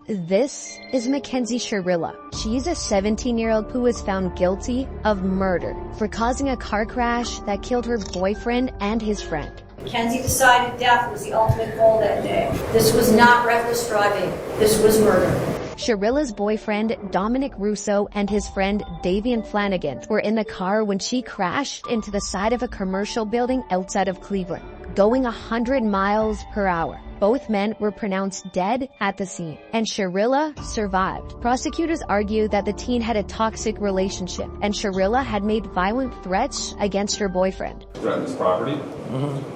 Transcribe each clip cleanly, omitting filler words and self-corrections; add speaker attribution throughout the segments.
Speaker 1: This is Mackenzie Sherilla. She's a 17-year-old who was found guilty of murder for causing a car crash that killed her boyfriend and his friend.
Speaker 2: Mackenzie decided death was the ultimate goal that day. This was not reckless driving. This was murder.
Speaker 1: Sherilla's boyfriend, Dominic Russo, and his friend, Davian Flanagan, were in the car when she crashed into the side of a commercial building outside of Cleveland, going 100 miles per hour. Both men were pronounced dead at the scene, and Sherilla survived. Prosecutors argued that the teen had a toxic relationship, and Sherilla had made violent threats against her boyfriend.
Speaker 3: Threatened his property?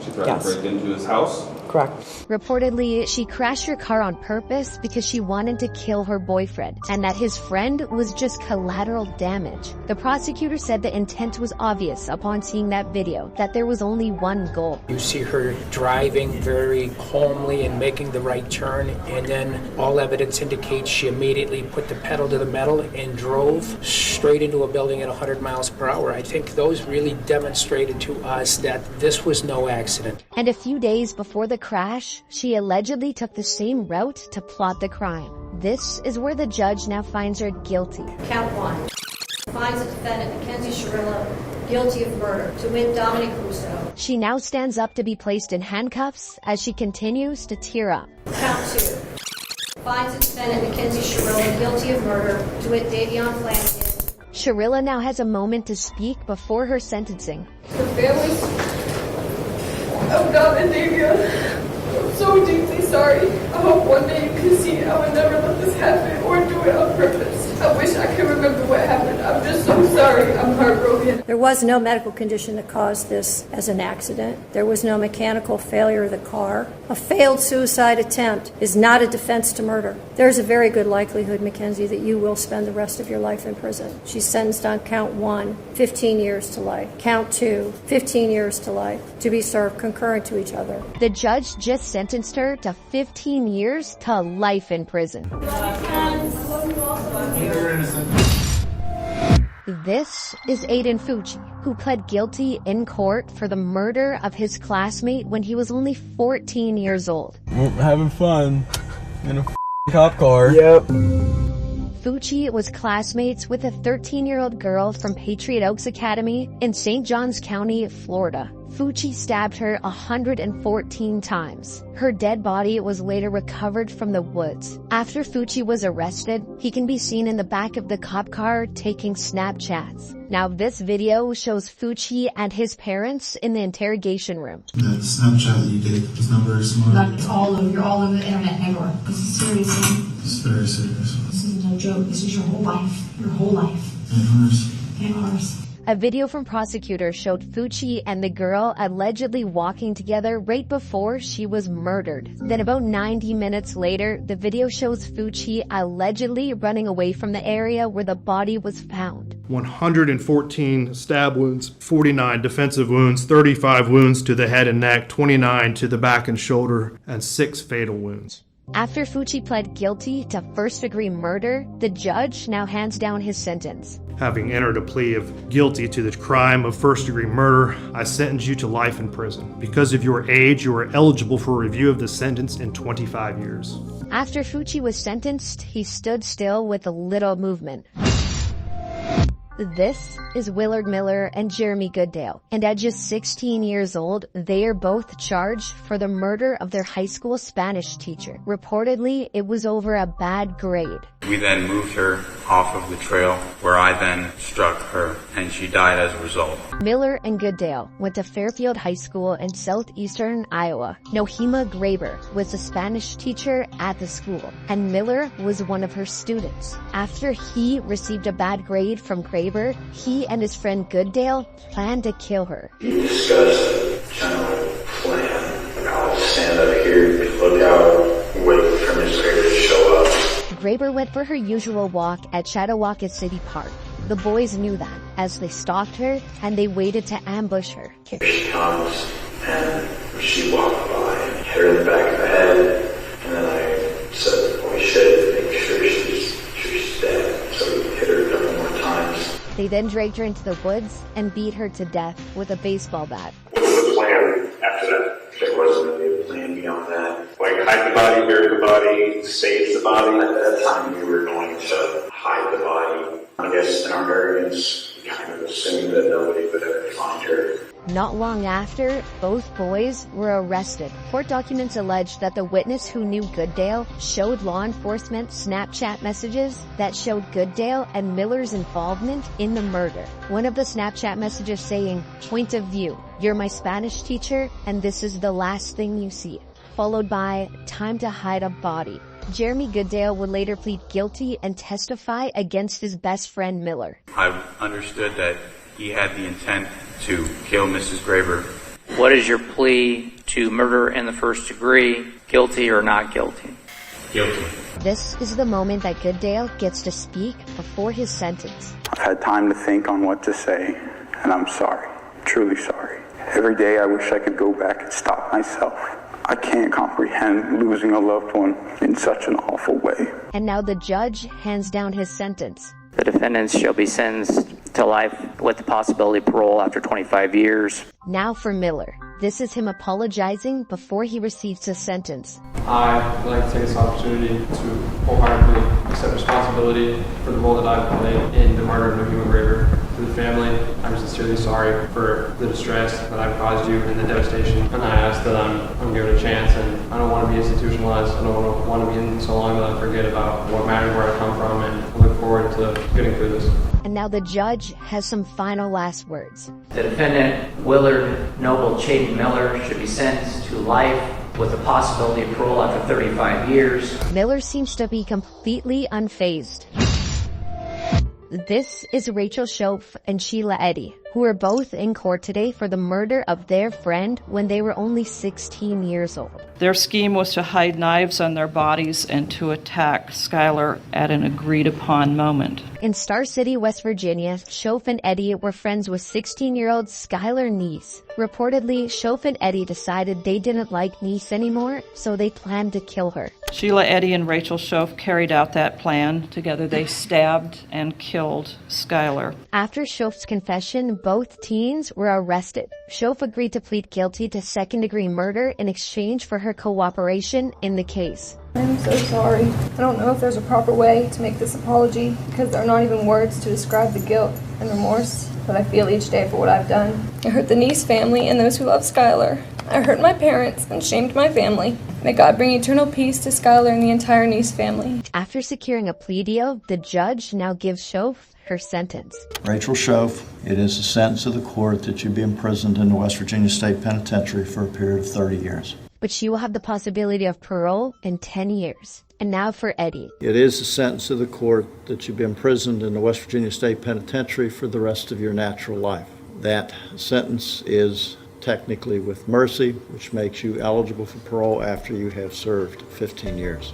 Speaker 3: She threatened to break into his house?
Speaker 4: Correct.
Speaker 1: Reportedly, she crashed her car on purpose because she wanted to kill her boyfriend, and that his friend was just collateral damage. The prosecutor said the intent was obvious upon seeing that video, that there was only one goal.
Speaker 4: You see her driving very calmly and making the right turn, and then all evidence indicates she immediately put the pedal to the metal and drove straight into a building at 100 miles per hour. I think those really demonstrated to us that this was no accident.
Speaker 1: And a few days before the crash, she allegedly took the same route to plot the crime. This is where the judge now finds her guilty.
Speaker 2: Count 1. Finds the defendant, Mackenzie Sherilla, guilty of murder, to wit Dominic Russo.
Speaker 1: She now stands up to be placed in handcuffs as she continues to tear up.
Speaker 2: Count 2. Finds the defendant, Mackenzie Sherilla, guilty of murder, to wit Davian Flanagan.
Speaker 1: Sherilla now has a moment to speak before her sentencing.
Speaker 5: The families of Dom and Davian, I'm so deeply sorry. I hope one day you can see I would never let this happen or do it on purpose. I wish I could remember what happened. I'm just so sorry. I'm heartbroken.
Speaker 2: There was no medical condition that caused this as an accident. There was no mechanical failure of the car. A failed suicide attempt is not a defense to murder. There's a very good likelihood, Mackenzie, that you will spend the rest of your life in prison. She's sentenced on count 1, 15 years to life. Count 2, 15 years to life, to be served concurrent to each other.
Speaker 1: The judge just sentenced her to 15 years to life in prison. This is Aiden Fucci, who pled guilty in court for the murder of his classmate when he was only 14 years old.
Speaker 6: Having fun in a cop car.
Speaker 4: Yep.
Speaker 1: Fucci was classmates with a 13-year-old girl from Patriot Oaks Academy in St. Johns County, Florida. Fucci stabbed her 114 times. Her dead body was later recovered from the woods. After Fucci was arrested, he can be seen in the back of the cop car taking Snapchats. Now this video shows Fucci and his parents in the interrogation room.
Speaker 7: The Snapchat that you did was not very smart.
Speaker 8: Like, you're all over the internet everywhere. This is serious.
Speaker 7: It's very serious.
Speaker 8: This isn't no joke. This is your whole life. Your whole life.
Speaker 7: And hers.
Speaker 8: And ours.
Speaker 1: A video from prosecutors showed Fucci and the girl allegedly walking together right before she was murdered. Then about 90 minutes later, the video shows Fucci allegedly running away from the area where the body was found.
Speaker 9: 114 stab wounds, 49 defensive wounds, 35 wounds to the head and neck, 29 to the back and shoulder, and 6 fatal wounds.
Speaker 1: After Fucci pled guilty to first-degree murder, the judge now hands down his sentence.
Speaker 9: Having entered a plea of guilty to the crime of first-degree murder, I sentence you to life in prison. Because of your age, you are eligible for review of the sentence in 25 years.
Speaker 1: After Fucci was sentenced, he stood still with a little movement. This is Willard Miller and Jeremy Goodale, and at just 16 years old, they are both charged for the murder of their high school Spanish teacher. Reportedly, it was over a bad grade.
Speaker 10: We then moved her off of the trail, where I then struck her, and she died as a result.
Speaker 1: Miller and Goodale went to Fairfield High School in southeastern Iowa. Nohema Graber was a Spanish teacher at the school, and Miller was one of her students. After he received a bad grade from Graber, he and his friend Goodale planned to kill her.
Speaker 11: We discussed a general plan. I'll stand up here, look out, wait for Miss Graber to show up.
Speaker 1: Graber went for her usual walk at Chautauqua City Park. The boys knew that, as they stalked her and they waited to ambush her.
Speaker 11: Here she comes, and she walked by and hit her in the back of the head, and then I said, we should make sure she's dead, so we hit her a couple more times.
Speaker 1: They then dragged her into the woods and beat her to death with a baseball bat.
Speaker 11: What was the plan after that? There wasn't really a plan beyond that. Like like hide the body, bury the body, save the body? At that time, we were going to hide the body. I guess in our arrogance, we kind of assumed that nobody would ever find her.
Speaker 1: Not long after, both boys were arrested. Court documents allege that the witness who knew Goodale showed law enforcement Snapchat messages that showed Goodale and Miller's involvement in the murder. One of the Snapchat messages saying, "Point of view, you're my Spanish teacher and this is the last thing you see," followed by, "Time to hide a body." Jeremy Goodale would later plead guilty and testify against his best friend Miller.
Speaker 10: I understood that he had the intent to kill Mrs. Graber.
Speaker 12: What is your plea to murder in the first degree, guilty or not guilty?
Speaker 10: Guilty.
Speaker 1: This is the moment that Goodale gets to speak before his sentence.
Speaker 11: I've had time to think on what to say, and I'm sorry. Truly sorry. Every day I wish I could go back and stop myself. I can't comprehend losing a loved one in such an awful way.
Speaker 1: And now the judge hands down his sentence.
Speaker 12: The defendants shall be sentenced to life with the possibility of parole after 25 years.
Speaker 1: Now for Miller. This is him apologizing before he receives his sentence.
Speaker 3: I'd like to take this opportunity to wholeheartedly accept responsibility for the role that I've played in the murder of Human Graber. To the family, I'm sincerely sorry for the distress that I've caused you and the devastation. And I ask that I'm given a chance, and I don't want to be institutionalized. I don't want to be in so long that I forget about what matters, where I come from, and I look forward to getting through this.
Speaker 1: And now the judge has some final last words.
Speaker 12: The defendant, Willard Noble Chaden Miller, should be sentenced to life with the possibility of parole after 35 years.
Speaker 1: Miller seems to be completely unfazed. This is Rachel Schoaf and Sheila Eddy, who are both in court today for the murder of their friend when they were only 16 years old.
Speaker 13: Their scheme was to hide knives on their bodies and to attack Skylar at an agreed-upon moment.
Speaker 1: In Star City, West Virginia, Schoaf and Eddy were friends with 16-year-old Skylar Neese. Reportedly, Schoaf and Eddy decided they didn't like Neese anymore, so they planned to kill her.
Speaker 13: Sheila Eddy and Rachel Schoaf carried out that plan. Together they stabbed and killed Skylar.
Speaker 1: After Schoaf's confession, both teens were arrested. Schoaf agreed to plead guilty to second-degree murder in exchange for her cooperation in the case.
Speaker 5: I'm so sorry. I don't know if there's a proper way to make this apology because there are not even words to describe the guilt and remorse that I feel each day for what I've done. I hurt the Neese family and those who love Skylar. I hurt my parents and shamed my family. May God bring eternal peace to Skylar and the entire Neese family.
Speaker 1: After securing a plea deal, the judge now gives Schoaf her sentence.
Speaker 14: Rachel Schoaf, it is the sentence of the court that you be imprisoned in the West Virginia State Penitentiary for a period of 30 years.
Speaker 1: But she will have the possibility of parole in 10 years. And now for Eddy.
Speaker 14: It is the sentence of the court that you be imprisoned in the West Virginia State Penitentiary for the rest of your natural life. That sentence is technically with mercy, which makes you eligible for parole after you have served 15 years.